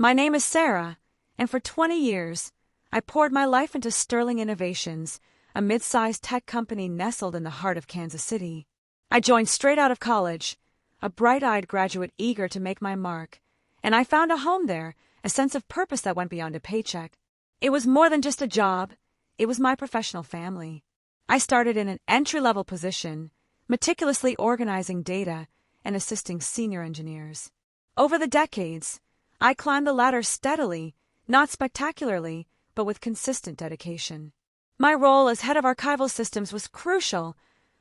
My name is Sarah, and for 20 years, I poured my life into Sterling Innovations, a mid-sized tech company nestled in the heart of Kansas City. I joined straight out of college, a bright-eyed graduate eager to make my mark, and I found a home there, a sense of purpose that went beyond a paycheck. It was more than just a job, it was my professional family. I started in an entry-level position, meticulously organizing data and assisting senior engineers. Over the decades, I climbed the ladder steadily, not spectacularly, but with consistent dedication. My role as head of archival systems was crucial,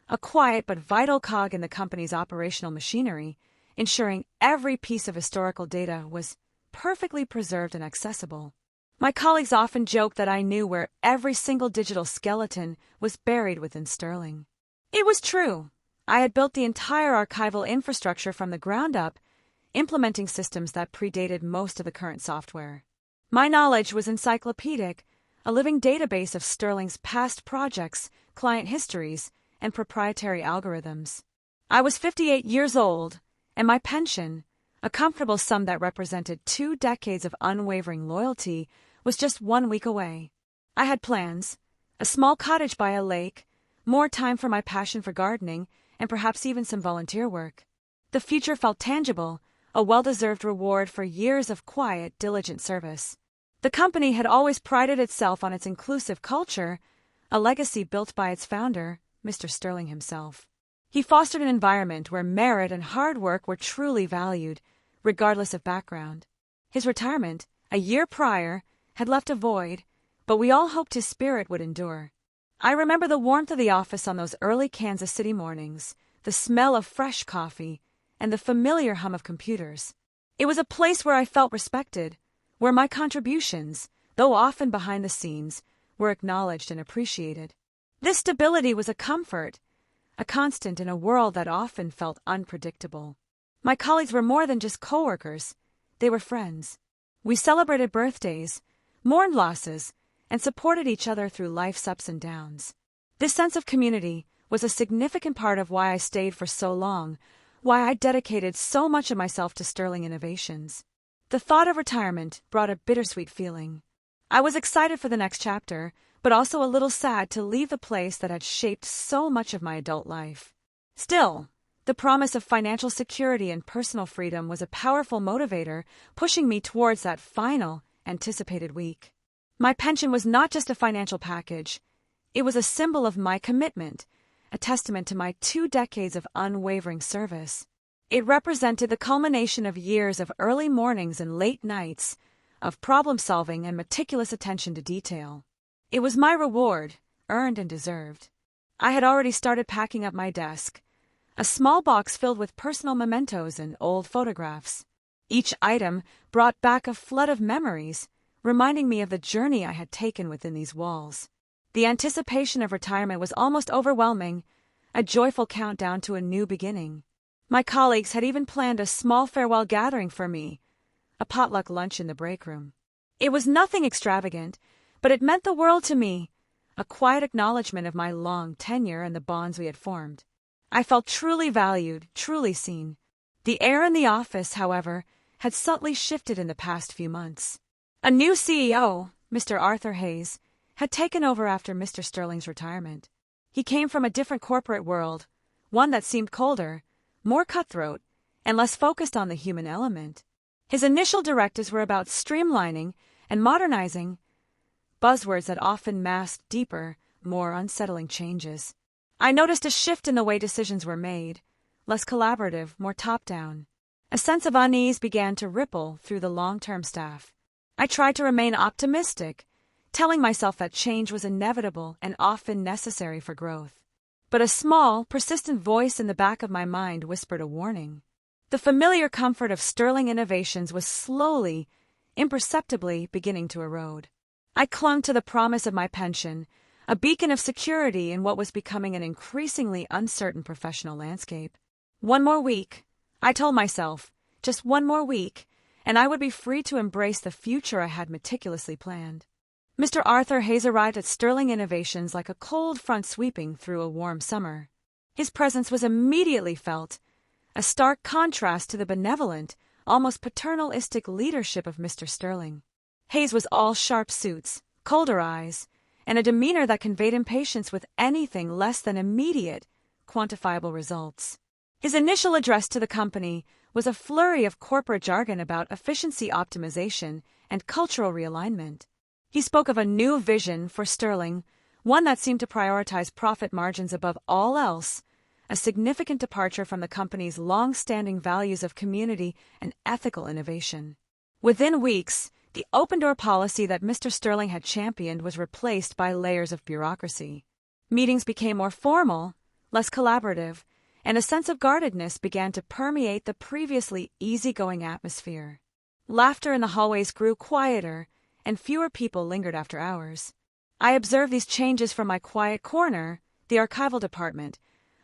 a quiet but vital cog in the company's operational machinery, ensuring every piece of historical data was perfectly preserved and accessible. My colleagues often joked that I knew where every single digital skeleton was buried within Sterling. It was true. I had built the entire archival infrastructure from the ground up, implementing systems that predated most of the current software. My knowledge was encyclopedic, a living database of Sterling's past projects, client histories, and proprietary algorithms. I was 58 years old, and my pension, a comfortable sum that represented 2 decades of unwavering loyalty, was just 1 week away. I had plans: a small cottage by a lake, more time for my passion for gardening, and perhaps even some volunteer work. The future felt tangible, a well-deserved reward for years of quiet, diligent service. The company had always prided itself on its inclusive culture, a legacy built by its founder, Mr. Sterling himself. He fostered an environment where merit and hard work were truly valued, regardless of background. His retirement, a year prior, had left a void, but we all hoped his spirit would endure. I remember the warmth of the office on those early Kansas City mornings, the smell of fresh coffee, and the familiar hum of computers. It was a place where I felt respected, where my contributions, though often behind the scenes, were acknowledged and appreciated. This stability was a comfort, a constant in a world that often felt unpredictable. My colleagues were more than just coworkers, they were friends. We celebrated birthdays, mourned losses, and supported each other through life's ups and downs. This sense of community was a significant part of why I stayed for so long, why I dedicated so much of myself to Sterling Innovations. The thought of retirement brought a bittersweet feeling. I was excited for the next chapter, but also a little sad to leave the place that had shaped so much of my adult life. Still, the promise of financial security and personal freedom was a powerful motivator, pushing me towards that final, anticipated week. My pension was not just a financial package. It was a symbol of my commitment, a testament to my 2 decades of unwavering service. It represented the culmination of years of early mornings and late nights, of problem-solving and meticulous attention to detail. It was my reward, earned and deserved. I had already started packing up my desk, a small box filled with personal mementos and old photographs. Each item brought back a flood of memories, reminding me of the journey I had taken within these walls. The anticipation of retirement was almost overwhelming, a joyful countdown to a new beginning. My colleagues had even planned a small farewell gathering for me, a potluck lunch in the break room. It was nothing extravagant, but it meant the world to me, a quiet acknowledgement of my long tenure and the bonds we had formed. I felt truly valued, truly seen. The air in the office, however, had subtly shifted in the past few months. A new CEO, Mr. Arthur Hayes, had taken over after Mr. Sterling's retirement. He came from a different corporate world, one that seemed colder, more cutthroat, and less focused on the human element. His initial directives were about streamlining and modernizing, buzzwords that often masked deeper, more unsettling changes. I noticed a shift in the way decisions were made, less collaborative, more top-down. A sense of unease began to ripple through the long-term staff. I tried to remain optimistic, telling myself that change was inevitable and often necessary for growth. But a small, persistent voice in the back of my mind whispered a warning. The familiar comfort of Sterling Innovations was slowly, imperceptibly beginning to erode. I clung to the promise of my pension, a beacon of security in what was becoming an increasingly uncertain professional landscape. 1 more week, I told myself, just 1 more week, and I would be free to embrace the future I had meticulously planned. Mr. Arthur Hayes arrived at Sterling Innovations like a cold front sweeping through a warm summer. His presence was immediately felt, a stark contrast to the benevolent, almost paternalistic leadership of Mr. Sterling. Hayes was all sharp suits, colder eyes, and a demeanor that conveyed impatience with anything less than immediate, quantifiable results. His initial address to the company was a flurry of corporate jargon about efficiency optimization and cultural realignment. He spoke of a new vision for Sterling, one that seemed to prioritize profit margins above all else, a significant departure from the company's long-standing values of community and ethical innovation. Within weeks, the open-door policy that Mr. Sterling had championed was replaced by layers of bureaucracy. Meetings became more formal, less collaborative, and a sense of guardedness began to permeate the previously easygoing atmosphere. Laughter in the hallways grew quieter, and fewer people lingered after hours. I observed these changes from my quiet corner, the archival department,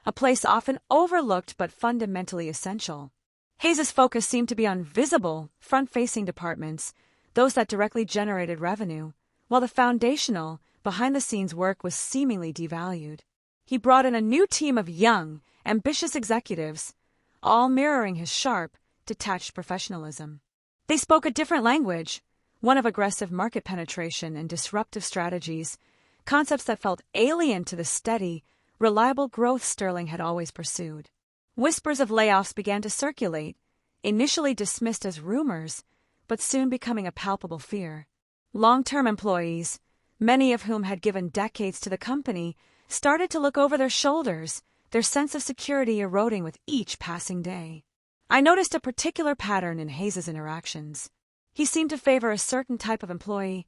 a place often overlooked but fundamentally essential. Hayes's focus seemed to be on visible, front-facing departments, those that directly generated revenue, while the foundational, behind-the-scenes work was seemingly devalued. He brought in a new team of young, ambitious executives, all mirroring his sharp, detached professionalism. They spoke a different language, one of aggressive market penetration and disruptive strategies, concepts that felt alien to the steady, reliable growth Sterling had always pursued. Whispers of layoffs began to circulate, initially dismissed as rumors, but soon becoming a palpable fear. Long-term employees, many of whom had given decades to the company, started to look over their shoulders, their sense of security eroding with each passing day. I noticed a particular pattern in Hayes's interactions. He seemed to favor a certain type of employee,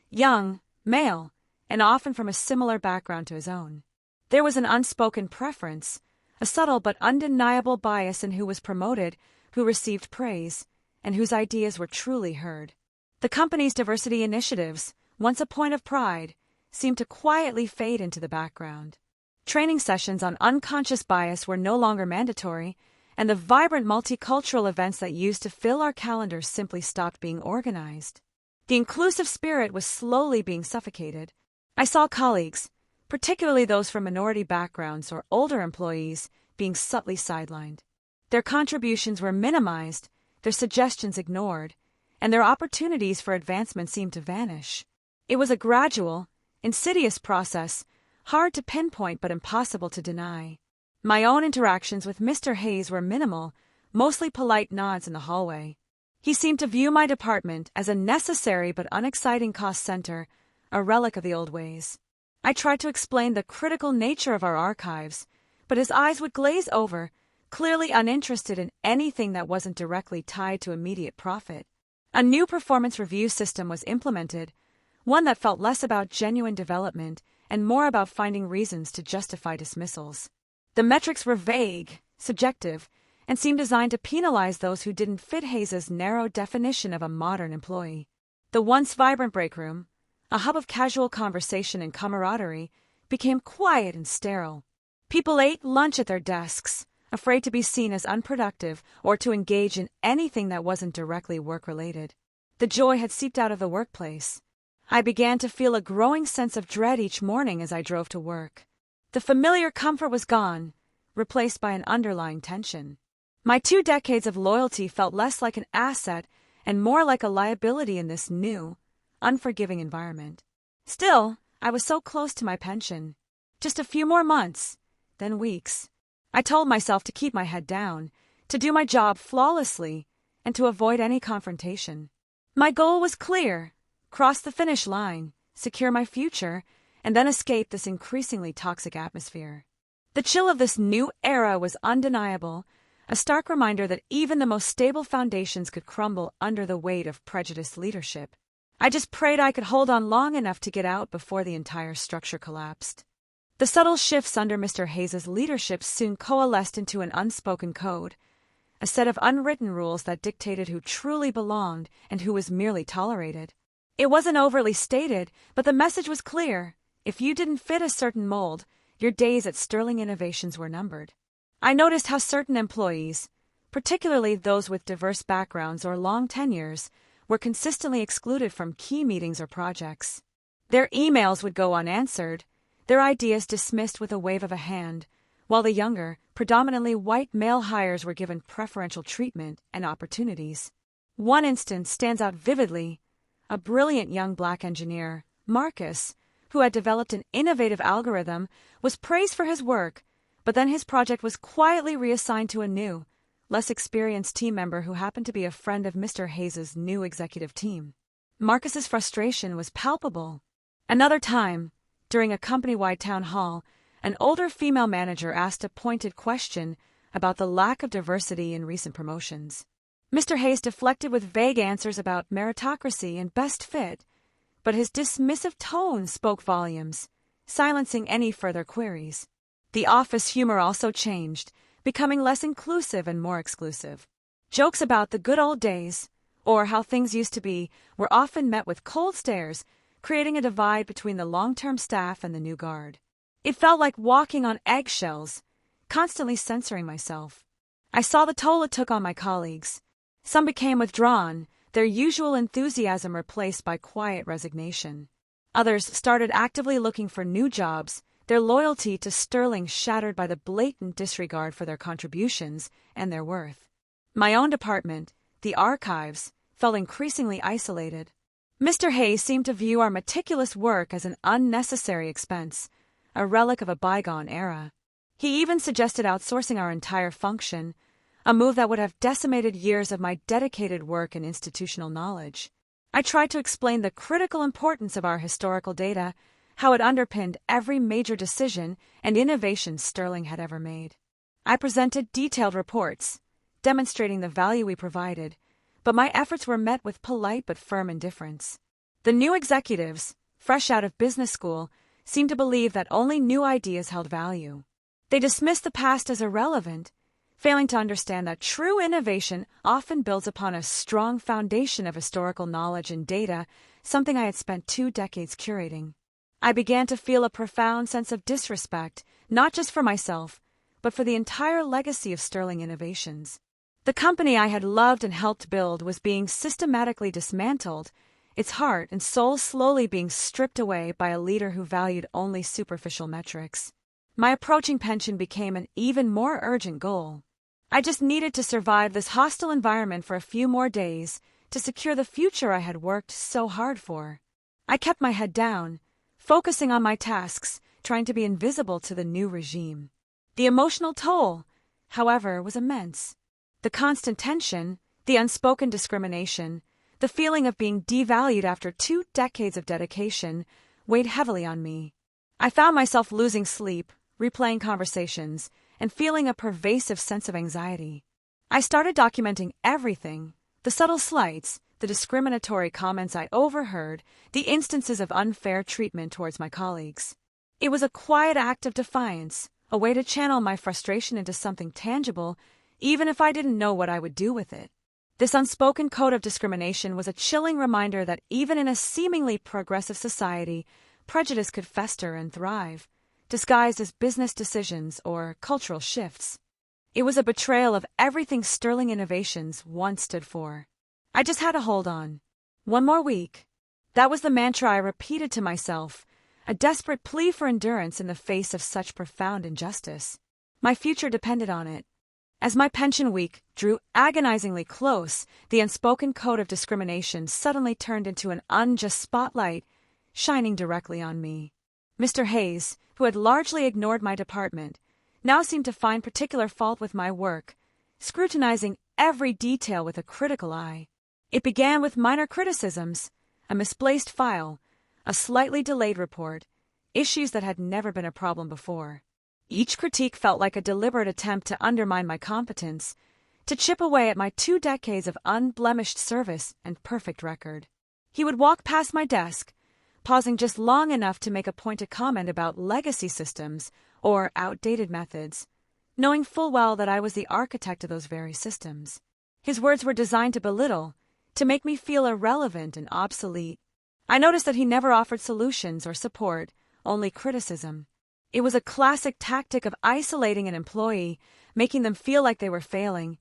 young, male, and often from a similar background to his own. There was an unspoken preference, a subtle but undeniable bias in who was promoted, who received praise, and whose ideas were truly heard. The company's diversity initiatives, once a point of pride, seemed to quietly fade into the background. Training sessions on unconscious bias were no longer mandatory, and the vibrant multicultural events that used to fill our calendars simply stopped being organized. The inclusive spirit was slowly being suffocated. I saw colleagues, particularly those from minority backgrounds or older employees, being subtly sidelined. Their contributions were minimized, their suggestions ignored, and their opportunities for advancement seemed to vanish. It was a gradual, insidious process, hard to pinpoint but impossible to deny. My own interactions with Mr. Hayes were minimal, mostly polite nods in the hallway. He seemed to view my department as a necessary but unexciting cost center, a relic of the old ways. I tried to explain the critical nature of our archives, but his eyes would glaze over, clearly uninterested in anything that wasn't directly tied to immediate profit. A new performance review system was implemented, one that felt less about genuine development and more about finding reasons to justify dismissals. The metrics were vague, subjective, and seemed designed to penalize those who didn't fit Hayes's narrow definition of a modern employee. The once vibrant break room, a hub of casual conversation and camaraderie, became quiet and sterile. People ate lunch at their desks, afraid to be seen as unproductive or to engage in anything that wasn't directly work-related. The joy had seeped out of the workplace. I began to feel a growing sense of dread each morning as I drove to work. The familiar comfort was gone, replaced by an underlying tension. My 2 decades of loyalty felt less like an asset and more like a liability in this new, unforgiving environment. Still, I was so close to my pension. Just a few more months, then weeks. I told myself to keep my head down, to do my job flawlessly, and to avoid any confrontation. My goal was clear: cross the finish line, secure my future, and then escape this increasingly toxic atmosphere. The chill of this new era was undeniable, a stark reminder that even the most stable foundations could crumble under the weight of prejudiced leadership. I just prayed I could hold on long enough to get out before the entire structure collapsed. The subtle shifts under Mr. Hayes's leadership soon coalesced into an unspoken code, a set of unwritten rules that dictated who truly belonged and who was merely tolerated. It wasn't overtly stated, but the message was clear. If you didn't fit a certain mold, your days at Sterling Innovations were numbered. I noticed how certain employees, particularly those with diverse backgrounds or long tenures, were consistently excluded from key meetings or projects. Their emails would go unanswered, their ideas dismissed with a wave of a hand, while the younger, predominantly white male hires were given preferential treatment and opportunities. One instance stands out vividly. A brilliant young black engineer, Marcus, who had developed an innovative algorithm, was praised for his work, but then his project was quietly reassigned to a new, less experienced team member who happened to be a friend of Mr. Hayes's new executive team. Marcus's frustration was palpable. Another time, during a company-wide town hall, an older female manager asked a pointed question about the lack of diversity in recent promotions. Mr. Hayes deflected with vague answers about meritocracy and best fit, but his dismissive tone spoke volumes, silencing any further queries. The office humor also changed, becoming less inclusive and more exclusive. Jokes about the good old days, or how things used to be, were often met with cold stares, creating a divide between the long-term staff and the new guard. It felt like walking on eggshells, constantly censoring myself. I saw the toll it took on my colleagues. Some became withdrawn, their usual enthusiasm replaced by quiet resignation. Others started actively looking for new jobs, their loyalty to Sterling shattered by the blatant disregard for their contributions and their worth. My own department, the archives, felt increasingly isolated. Mr. Hayes seemed to view our meticulous work as an unnecessary expense, a relic of a bygone era. He even suggested outsourcing our entire function, a move that would have decimated years of my dedicated work and institutional knowledge. I tried to explain the critical importance of our historical data, how it underpinned every major decision and innovation Sterling had ever made. I presented detailed reports, demonstrating the value we provided, but my efforts were met with polite but firm indifference. The new executives, fresh out of business school, seemed to believe that only new ideas held value. They dismissed the past as irrelevant, failing to understand that true innovation often builds upon a strong foundation of historical knowledge and data, something I had spent 2 decades curating. I began to feel a profound sense of disrespect, not just for myself, but for the entire legacy of Sterling Innovations. The company I had loved and helped build was being systematically dismantled, its heart and soul slowly being stripped away by a leader who valued only superficial metrics. My approaching pension became an even more urgent goal. I just needed to survive this hostile environment for a few more days to secure the future I had worked so hard for. I kept my head down, focusing on my tasks, trying to be invisible to the new regime. The emotional toll, however, was immense. The constant tension, the unspoken discrimination, the feeling of being devalued after 2 decades of dedication weighed heavily on me. I found myself losing sleep, replaying conversations, and feeling a pervasive sense of anxiety. I started documenting everything, the subtle slights, the discriminatory comments I overheard, the instances of unfair treatment towards my colleagues. It was a quiet act of defiance, a way to channel my frustration into something tangible, even if I didn't know what I would do with it. This unspoken code of discrimination was a chilling reminder that even in a seemingly progressive society, prejudice could fester and thrive, disguised as business decisions or cultural shifts. It was a betrayal of everything Sterling Innovations once stood for. I just had to hold on. 1 more week. That was the mantra I repeated to myself, a desperate plea for endurance in the face of such profound injustice. My future depended on it. As my pension week drew agonizingly close, the unspoken code of discrimination suddenly turned into an unjust spotlight, shining directly on me. Mr. Hayes, who had largely ignored my department, now seemed to find particular fault with my work, scrutinizing every detail with a critical eye. It began with minor criticisms, a misplaced file, a slightly delayed report, issues that had never been a problem before. Each critique felt like a deliberate attempt to undermine my competence, to chip away at my 2 decades of unblemished service and perfect record. He would walk past my desk, pausing just long enough to make a pointed comment about legacy systems or outdated methods, knowing full well that I was the architect of those very systems. His words were designed to belittle, to make me feel irrelevant and obsolete. I noticed that he never offered solutions or support, only criticism. It was a classic tactic of isolating an employee, making them feel like they were failing,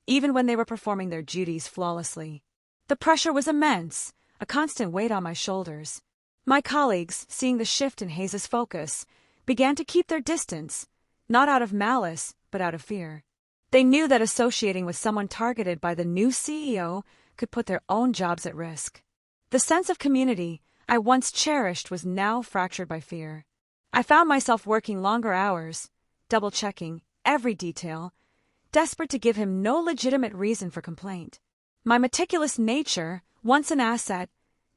even when they were performing their duties flawlessly. The pressure was immense, a constant weight on my shoulders. My colleagues, seeing the shift in Hayes's focus, began to keep their distance, not out of malice, but out of fear. They knew that associating with someone targeted by the new CEO could put their own jobs at risk. The sense of community I once cherished was now fractured by fear. I found myself working longer hours, double-checking every detail, desperate to give him no legitimate reason for complaint. My meticulous nature, once an asset,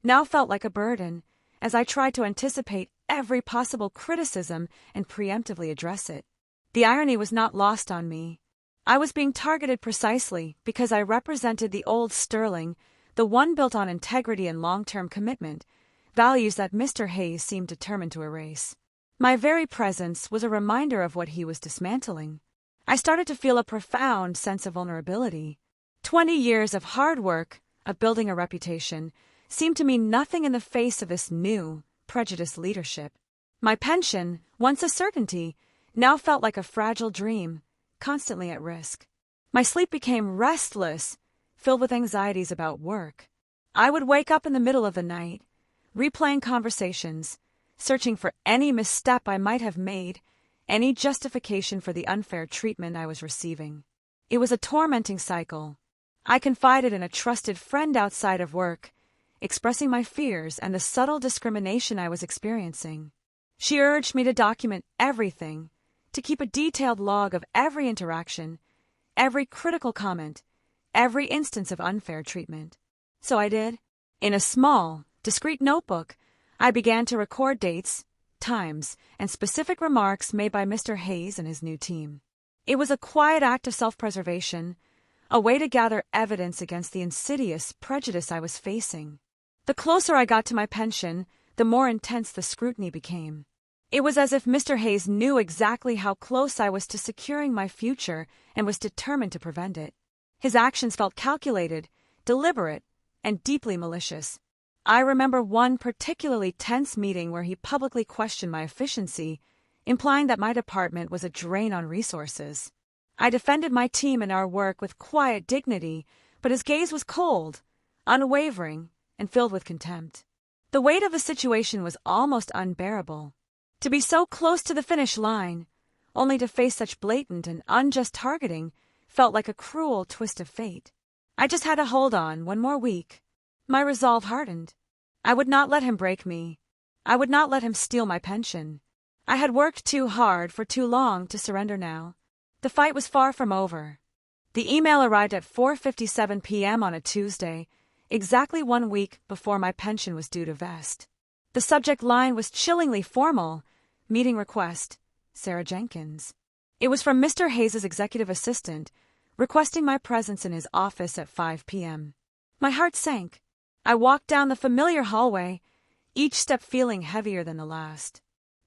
now felt like a burden as I tried to anticipate every possible criticism and preemptively address it. The irony was not lost on me. I was being targeted precisely because I represented the old Sterling, the one built on integrity and long-term commitment, values that Mr. Hayes seemed determined to erase. My very presence was a reminder of what he was dismantling. I started to feel a profound sense of vulnerability. 20 years of hard work, of building a reputation, seemed to mean nothing in the face of this new, prejudiced leadership. My pension, once a certainty, now felt like a fragile dream, constantly at risk. My sleep became restless, filled with anxieties about work. I would wake up in the middle of the night, replaying conversations, searching for any misstep I might have made, any justification for the unfair treatment I was receiving. It was a tormenting cycle. I confided in a trusted friend outside of work, expressing my fears and the subtle discrimination I was experiencing. She urged me to document everything, to keep a detailed log of every interaction, every critical comment, every instance of unfair treatment. So I did. In a small, discreet notebook, I began to record dates, times, and specific remarks made by Mr. Hayes and his new team. It was a quiet act of self-preservation, a way to gather evidence against the insidious prejudice I was facing. The closer I got to my pension, the more intense the scrutiny became. It was as if Mr. Hayes knew exactly how close I was to securing my future and was determined to prevent it. His actions felt calculated, deliberate, and deeply malicious. I remember one particularly tense meeting where he publicly questioned my efficiency, implying that my department was a drain on resources. I defended my team and our work with quiet dignity, but his gaze was cold, unwavering, and filled with contempt. The weight of the situation was almost unbearable. To be so close to the finish line, only to face such blatant and unjust targeting, felt like a cruel twist of fate. I just had to hold on one more week. My resolve hardened. I would not let him break me. I would not let him steal my pension. I had worked too hard for too long to surrender now. The fight was far from over. The email arrived at 4:57 p.m. on a Tuesday, exactly 1 week before my pension was due to vest. The subject line was chillingly formal: meeting request, Sarah Jenkins. It was from Mr. Hayes' executive assistant, requesting my presence in his office at 5 p.m. My heart sank. I walked down the familiar hallway, each step feeling heavier than the last.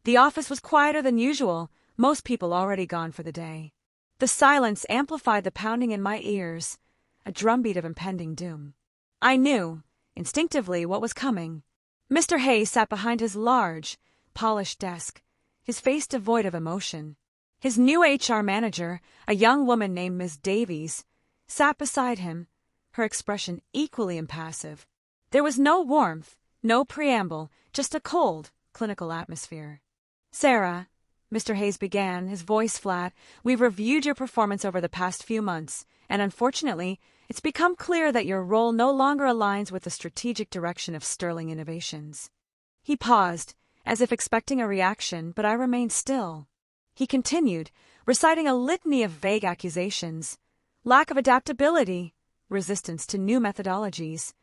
The office was quieter than usual, most people already gone for the day. The silence amplified the pounding in my ears, a drumbeat of impending doom. I knew, instinctively, what was coming. Mr. Hayes sat behind his large, polished desk, his face devoid of emotion. His new HR manager, a young woman named Ms. Davies, sat beside him, her expression equally impassive. There was no warmth, no preamble, just a cold, clinical atmosphere. "Sarah," Mr. Hayes began, his voice flat, "we've reviewed your performance over the past few months, and unfortunately, it's become clear that your role no longer aligns with the strategic direction of Sterling Innovations." He paused, as if expecting a reaction, but I remained still. He continued, reciting a litany of vague accusations: lack of adaptability, resistance to new methodologies,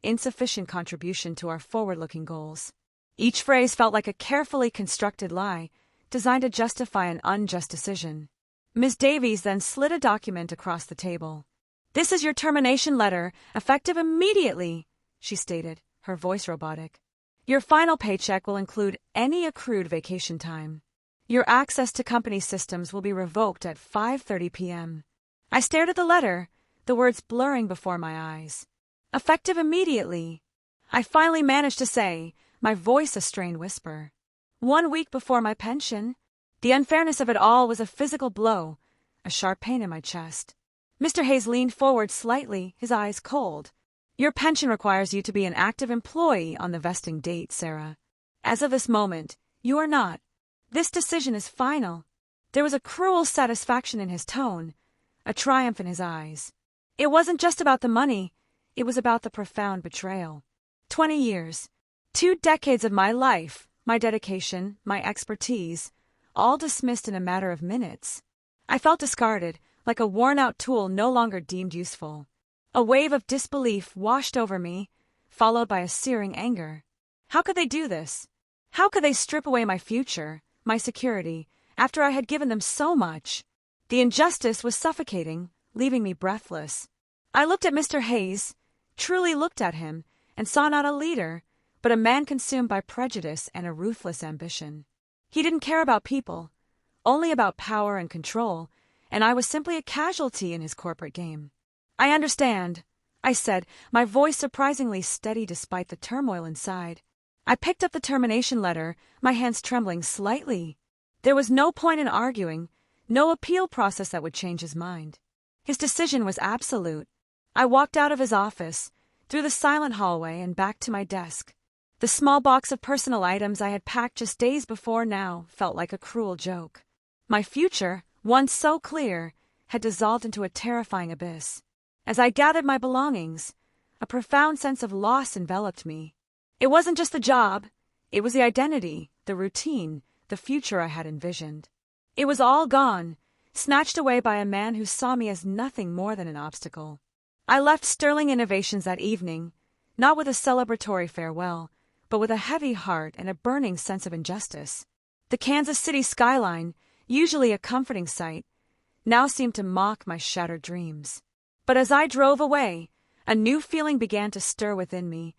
insufficient contribution to our forward-looking goals. Each phrase felt like a carefully constructed lie, designed to justify an unjust decision. Ms. Davies then slid a document across the table. "This is your termination letter, effective immediately," she stated, her voice robotic. "Your final paycheck will include any accrued vacation time. Your access to company systems will be revoked at 5:30 p.m. I stared at the letter, the words blurring before my eyes. "Effective immediately," I finally managed to say, my voice a strained whisper. 1 week before my pension. The unfairness of it all was a physical blow, a sharp pain in my chest. Mr. Hayes leaned forward slightly, his eyes cold. "Your pension requires you to be an active employee on the vesting date, Sarah. As of this moment, you are not. This decision is final." There was a cruel satisfaction in his tone, a triumph in his eyes. It wasn't just about the money, it was about the profound betrayal. 20 years, 2 decades of my life, my dedication, my expertise, all dismissed in a matter of minutes. I felt discarded, like a worn-out tool no longer deemed useful. A wave of disbelief washed over me, followed by a searing anger. How could they do this? How could they strip away my future, my security, after I had given them so much? The injustice was suffocating, leaving me breathless. I looked at Mr. Hayes, truly looked at him, and saw not a leader, but a man consumed by prejudice and a ruthless ambition. He didn't care about people, only about power and control, and I was simply a casualty in his corporate game. I understand, I said, my voice surprisingly steady despite the turmoil inside. I picked up the termination letter, my hands trembling slightly. There was no point in arguing, no appeal process that would change his mind. His decision was absolute. I walked out of his office, through the silent hallway and back to my desk. The small box of personal items I had packed just days before now felt like a cruel joke. My future, once so clear, had dissolved into a terrifying abyss. As I gathered my belongings, a profound sense of loss enveloped me. It wasn't just the job, it was the identity, the routine, the future I had envisioned. It was all gone, snatched away by a man who saw me as nothing more than an obstacle. I left Sterling Innovations that evening, not with a celebratory farewell, but with a heavy heart and a burning sense of injustice. The Kansas City skyline, usually a comforting sight, now seemed to mock my shattered dreams. But as I drove away, a new feeling began to stir within me,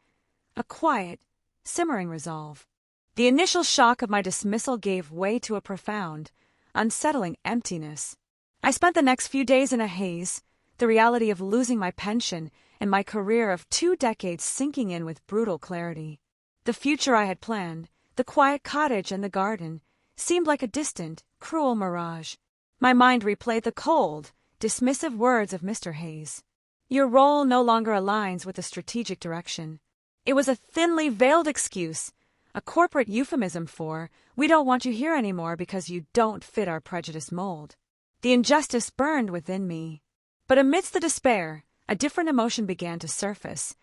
a quiet, simmering resolve. The initial shock of my dismissal gave way to a profound, unsettling emptiness. I spent the next few days in a haze, the reality of losing my pension and my career of 2 decades sinking in with brutal clarity. The future I had planned, the quiet cottage and the garden, seemed like a distant, cruel mirage. My mind replayed the cold, dismissive words of Mr. Hayes. Your role no longer aligns with the strategic direction. It was a thinly veiled excuse, a corporate euphemism for, we don't want you here anymore because you don't fit our prejudice mold. The injustice burned within me. But amidst the despair, a different emotion began to surface,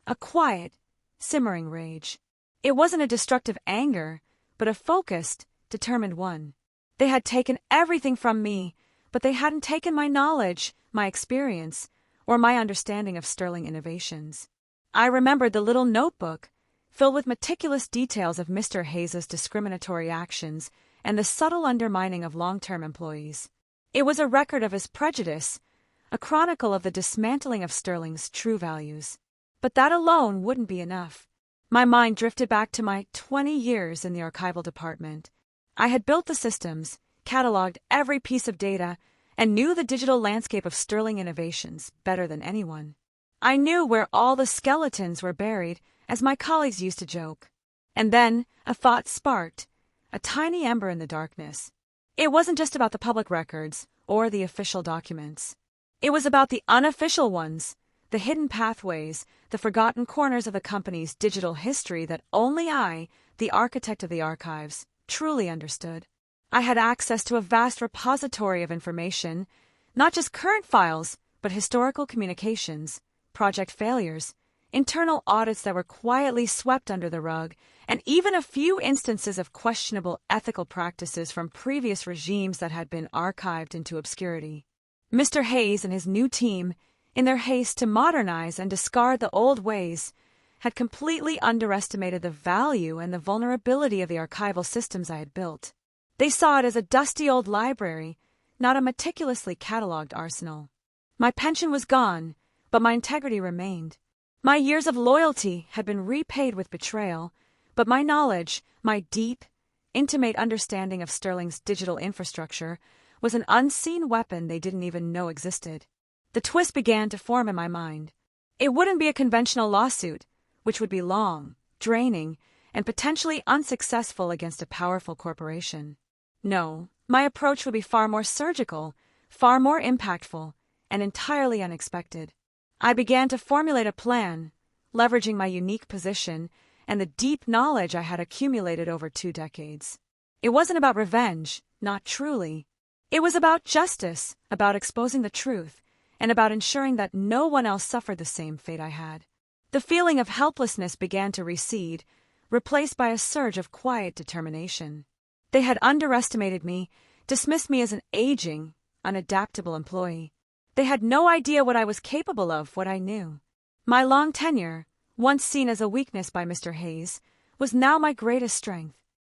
a quiet, simmering rage. It wasn't a destructive anger, but a focused, determined one. They had taken everything from me, but they hadn't taken my knowledge, my experience, or my understanding of Sterling Innovations. I remembered the little notebook, filled with meticulous details of Mr. Hayes's discriminatory actions and the subtle undermining of long-term employees. It was a record of his prejudice, a chronicle of the dismantling of Sterling's true values. But that alone wouldn't be enough. My mind drifted back to my 20 years in the archival department. I had built the systems, cataloged every piece of data, and knew the digital landscape of Sterling Innovations better than anyone. I knew where all the skeletons were buried, as my colleagues used to joke. And then a thought sparked, a tiny ember in the darkness. It wasn't just about the public records or the official documents. It was about the unofficial ones, the hidden pathways, the forgotten corners of the company's digital history that only I, the architect of the archives, truly understood. I had access to a vast repository of information, not just current files, but historical communications, project failures, internal audits that were quietly swept under the rug, and even a few instances of questionable ethical practices from previous regimes that had been archived into obscurity. Mr. Hayes and his new team, in their haste to modernize and discard the old ways, had completely underestimated the value and the vulnerability of the archival systems I had built. They saw it as a dusty old library, not a meticulously cataloged arsenal. My pension was gone, but my integrity remained. My years of loyalty had been repaid with betrayal, but my knowledge, my deep, intimate understanding of Sterling's digital infrastructure, was an unseen weapon they didn't even know existed. The twist began to form in my mind. It wouldn't be a conventional lawsuit, which would be long, draining, and potentially unsuccessful against a powerful corporation. No, my approach would be far more surgical, far more impactful, and entirely unexpected. I began to formulate a plan, leveraging my unique position and the deep knowledge I had accumulated over 2 decades. It wasn't about revenge, not truly. It was about justice, about exposing the truth, and about ensuring that no one else suffered the same fate I had. The feeling of helplessness began to recede, replaced by a surge of quiet determination. They had underestimated me, dismissed me as an aging, unadaptable employee. They had no idea what I was capable of, what I knew. My long tenure, once seen as a weakness by Mr. Hayes, was now my greatest strength.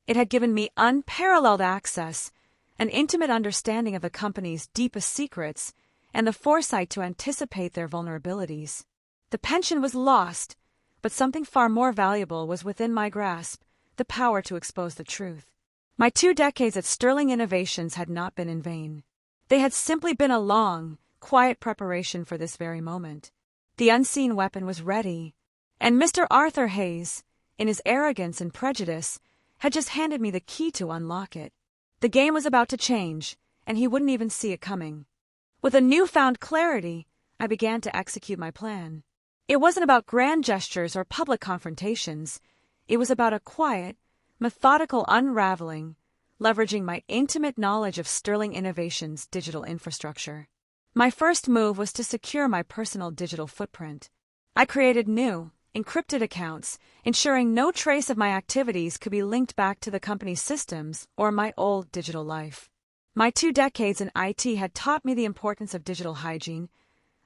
It had given me unparalleled access, an intimate understanding of the company's deepest secrets, and the foresight to anticipate their vulnerabilities. The pension was lost, but something far more valuable was within my grasp, the power to expose the truth. My 2 decades at Sterling Innovations had not been in vain. They had simply been a long, quiet preparation for this very moment. The unseen weapon was ready, and Mr. Arthur Hayes, in his arrogance and prejudice, had just handed me the key to unlock it. The game was about to change, and he wouldn't even see it coming. With a newfound clarity, I began to execute my plan. It wasn't about grand gestures or public confrontations. It was about a quiet, methodical unraveling, leveraging my intimate knowledge of Sterling Innovations' digital infrastructure. My first move was to secure my personal digital footprint. I created new, encrypted accounts, ensuring no trace of my activities could be linked back to the company's systems or my old digital life. My 2 decades in IT had taught me the importance of digital hygiene,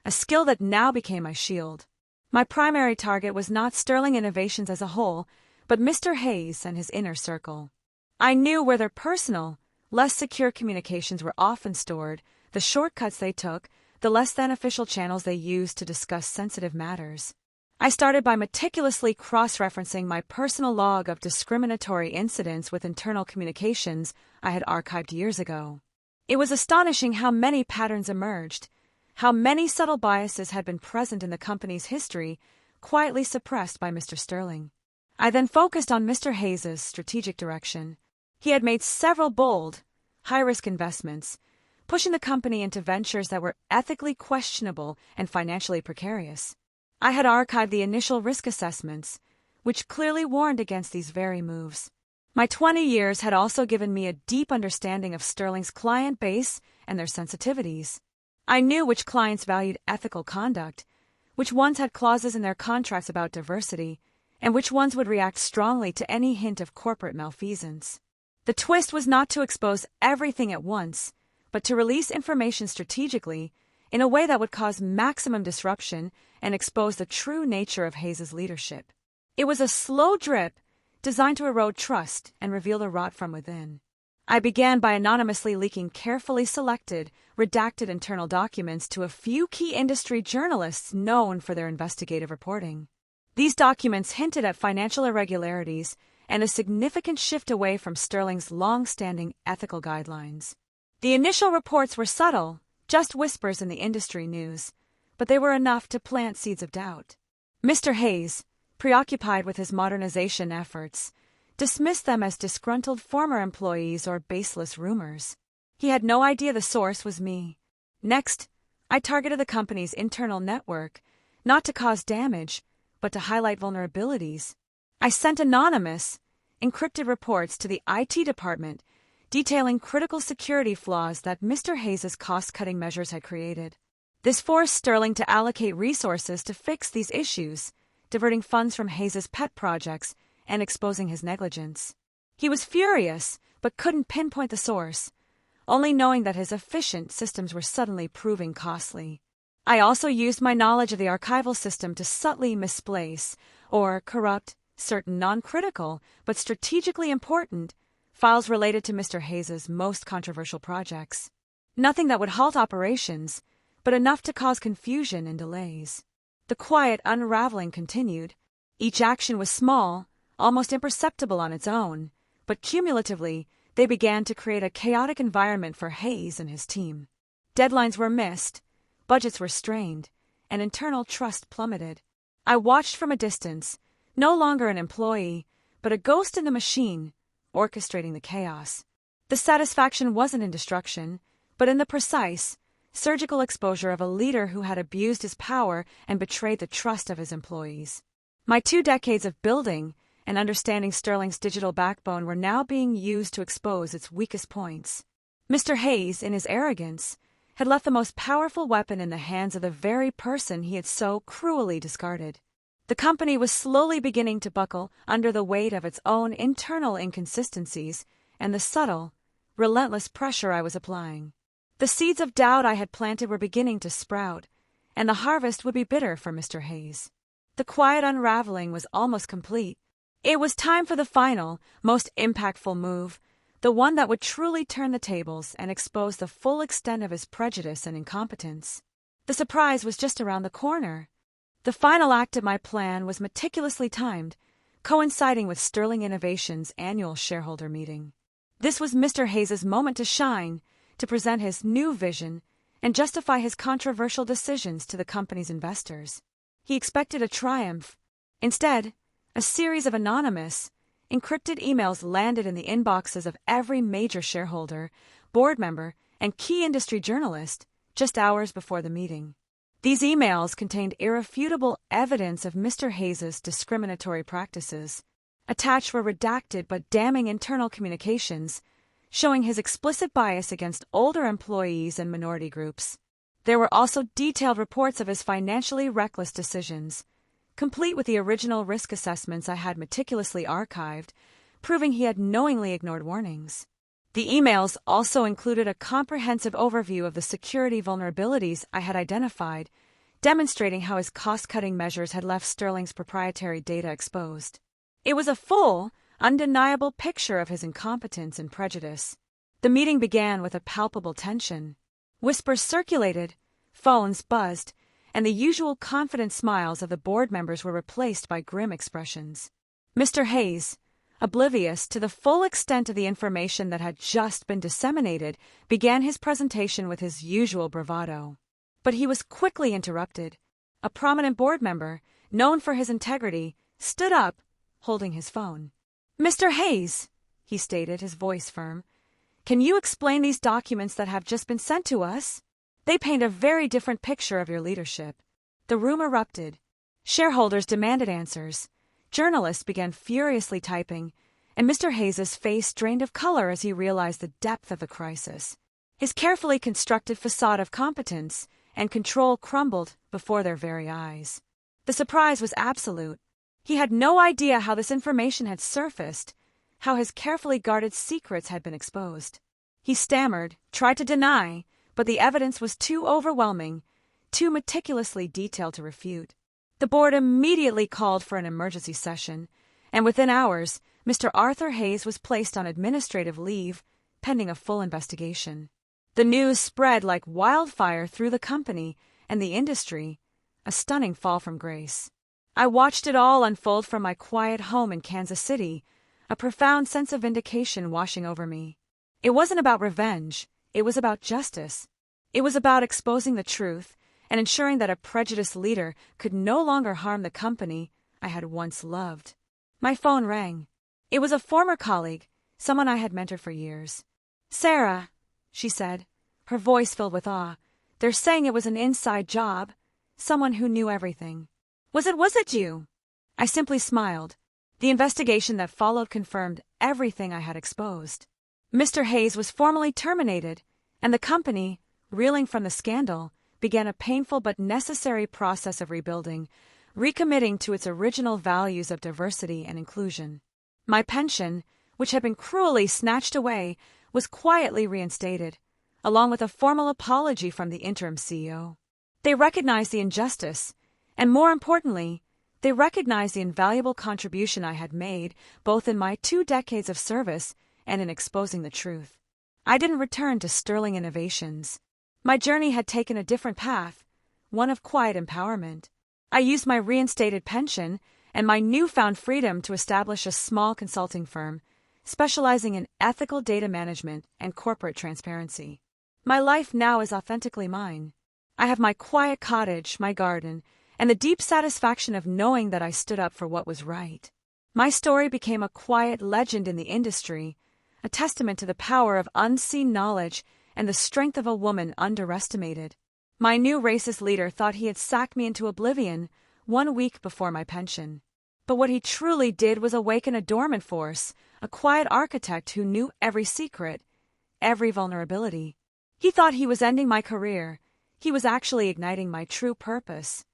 a skill that now became my shield. My primary target was not Sterling Innovations as a whole, but Mr. Hayes and his inner circle. I knew where their personal, less secure communications were often stored, the shortcuts they took, the less than official channels they used to discuss sensitive matters. I started by meticulously cross-referencing my personal log of discriminatory incidents with internal communications I had archived years ago. It was astonishing how many patterns emerged, how many subtle biases had been present in the company's history, quietly suppressed by Mr. Sterling. I then focused on Mr. Hayes' strategic direction. He had made several bold, high-risk investments, pushing the company into ventures that were ethically questionable and financially precarious. I had archived the initial risk assessments, which clearly warned against these very moves. My 20 years had also given me a deep understanding of Sterling's client base and their sensitivities. I knew which clients valued ethical conduct, which ones had clauses in their contracts about diversity, and which ones would react strongly to any hint of corporate malfeasance. The twist was not to expose everything at once, but to release information strategically in a way that would cause maximum disruption and expose the true nature of Hayes' leadership. It was a slow drip designed to erode trust and reveal the rot from within. I began by anonymously leaking carefully selected, redacted internal documents to a few key industry journalists known for their investigative reporting. These documents hinted at financial irregularities and a significant shift away from Sterling's long-standing ethical guidelines. The initial reports were subtle, just whispers in the industry news, but they were enough to plant seeds of doubt. Mr. Hayes, preoccupied with his modernization efforts, dismissed them as disgruntled former employees or baseless rumors. He had no idea the source was me. Next, I targeted the company's internal network, not to cause damage, but to highlight vulnerabilities. I sent anonymous, encrypted reports to the IT department detailing critical security flaws that Mr. Hayes' cost-cutting measures had created. This forced Sterling to allocate resources to fix these issues, diverting funds from Hayes' pet projects and exposing his negligence. He was furious, but couldn't pinpoint the source, only knowing that his efficient systems were suddenly proving costly. I also used my knowledge of the archival system to subtly misplace or corrupt certain non-critical but strategically important files related to Mr. Hayes' most controversial projects. Nothing that would halt operations, but enough to cause confusion and delays. The quiet unraveling continued. Each action was small, almost imperceptible on its own, but cumulatively, they began to create a chaotic environment for Hayes and his team. Deadlines were missed, budgets were strained, and internal trust plummeted. I watched from a distance, no longer an employee, but a ghost in the machine, orchestrating the chaos. The satisfaction wasn't in destruction, but in the precise, surgical exposure of a leader who had abused his power and betrayed the trust of his employees. My 2 decades of building and understanding Sterling's digital backbone were now being used to expose its weakest points. Mr. Hayes, in his arrogance, had left the most powerful weapon in the hands of the very person he had so cruelly discarded. The company was slowly beginning to buckle under the weight of its own internal inconsistencies and the subtle, relentless pressure I was applying. The seeds of doubt I had planted were beginning to sprout, and the harvest would be bitter for Mr. Hayes. The quiet unraveling was almost complete. It was time for the final, most impactful move, the one that would truly turn the tables and expose the full extent of his prejudice and incompetence. The surprise was just around the corner. The final act of my plan was meticulously timed, coinciding with Sterling Innovation's annual shareholder meeting. This was Mr. Hayes's moment to shine, to present his new vision, and justify his controversial decisions to the company's investors. He expected a triumph. Instead, a series of anonymous, encrypted emails landed in the inboxes of every major shareholder, board member, and key industry journalist just hours before the meeting. These emails contained irrefutable evidence of Mr. Hayes's discriminatory practices. Attached were redacted but damning internal communications, showing his explicit bias against older employees and minority groups. There were also detailed reports of his financially reckless decisions, complete with the original risk assessments I had meticulously archived, proving he had knowingly ignored warnings. The emails also included a comprehensive overview of the security vulnerabilities I had identified, demonstrating how his cost-cutting measures had left Sterling's proprietary data exposed. It was a full, undeniable picture of his incompetence and prejudice. The meeting began with a palpable tension. Whispers circulated, phones buzzed, and the usual confident smiles of the board members were replaced by grim expressions. Mr. Hayes, oblivious to the full extent of the information that had just been disseminated, began his presentation with his usual bravado. But he was quickly interrupted. A prominent board member, known for his integrity, stood up, holding his phone. "Mr. Hayes," he stated, his voice firm, "can you explain these documents that have just been sent to us? They paint a very different picture of your leadership." The room erupted. Shareholders demanded answers. Journalists began furiously typing, and Mr. Hayes's face drained of color as he realized the depth of the crisis. His carefully constructed facade of competence and control crumbled before their very eyes. The surprise was absolute. He had no idea how this information had surfaced, how his carefully guarded secrets had been exposed. He stammered, tried to deny, but the evidence was too overwhelming, too meticulously detailed to refute. The board immediately called for an emergency session, and within hours, Mr. Arthur Hayes was placed on administrative leave, pending a full investigation. The news spread like wildfire through the company and the industry, a stunning fall from grace. I watched it all unfold from my quiet home in Kansas City, a profound sense of vindication washing over me. It wasn't about revenge, it was about justice. It was about exposing the truth and ensuring that a prejudiced leader could no longer harm the company I had once loved. My phone rang. It was a former colleague, someone I had mentored for years. "Sarah," she said, her voice filled with awe, "they're saying it was an inside job, someone who knew everything." Was it you?" I simply smiled. The investigation that followed confirmed everything I had exposed. Mr. Hayes was formally terminated, and the company, reeling from the scandal, began a painful but necessary process of rebuilding, recommitting to its original values of diversity and inclusion. My pension, which had been cruelly snatched away, was quietly reinstated, along with a formal apology from the interim CEO. They recognized the injustice, and more importantly, they recognized the invaluable contribution I had made, both in my 2 decades of service and in exposing the truth. I didn't return to Sterling Innovations. My journey had taken a different path, one of quiet empowerment. I used my reinstated pension and my newfound freedom to establish a small consulting firm, specializing in ethical data management and corporate transparency. My life now is authentically mine. I have my quiet cottage, my garden, and the deep satisfaction of knowing that I stood up for what was right. My story became a quiet legend in the industry, a testament to the power of unseen knowledge and the strength of a woman underestimated. My new racist leader thought he had sacked me into oblivion 1 week before my pension. But what he truly did was awaken a dormant force, a quiet architect who knew every secret, every vulnerability. He thought he was ending my career. He was actually igniting my true purpose.